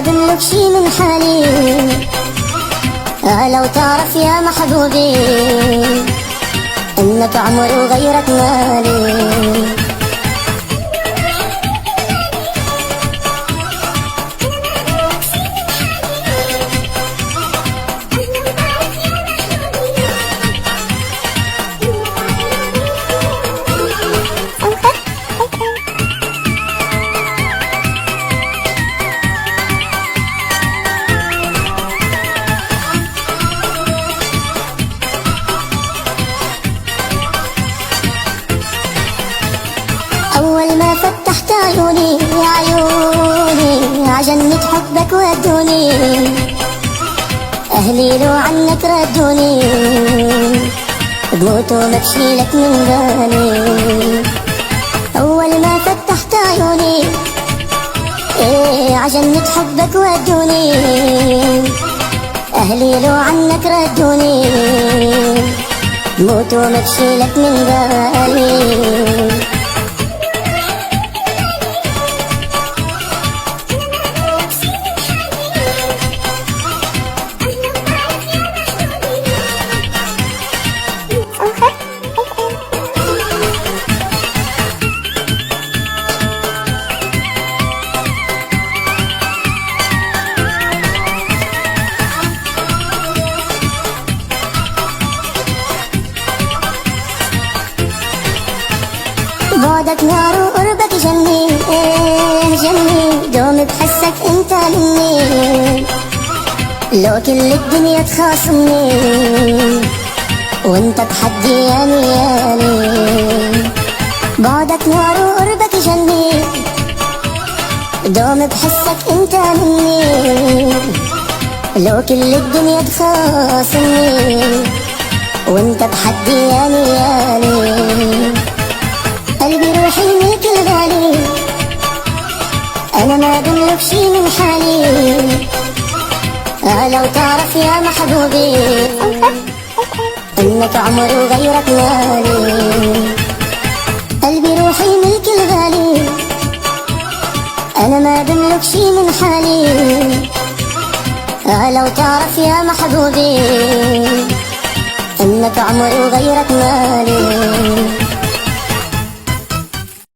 أدلك شي من حالي. لو تعرف يا محبوبي إنك عمري وغيرك مالي. أول ما فتحت عيوني عجنت حبك ودوني. أهلي لو عنك ردوني بموت وما بشيلك من بالي. أول ما فتحت عيوني عجنت حبك ودوني. أهلي لو عنك ردوني بموت وما بشيلك من بالي. بعدك نار وقربك جني، جني دوم بحسك انت مني. لو كل الدنيا تخاصمني وانت تحدياني ياني. بعدك نار وقربك جني دوم بحسك انت مني. لو كل الدنيا تخاصمني وانت تحدياني ياني. قلبي روحي ملك الغالي أنا ما بملك شي من حالي. لو تعرف يا محبوبي إنك عمري وغيرك مالي. قلبي روحي ملك الغالي أنا ما بملك شي من حالي. لو تعرف يا محبوبي إنك عمري وغيرك مالي.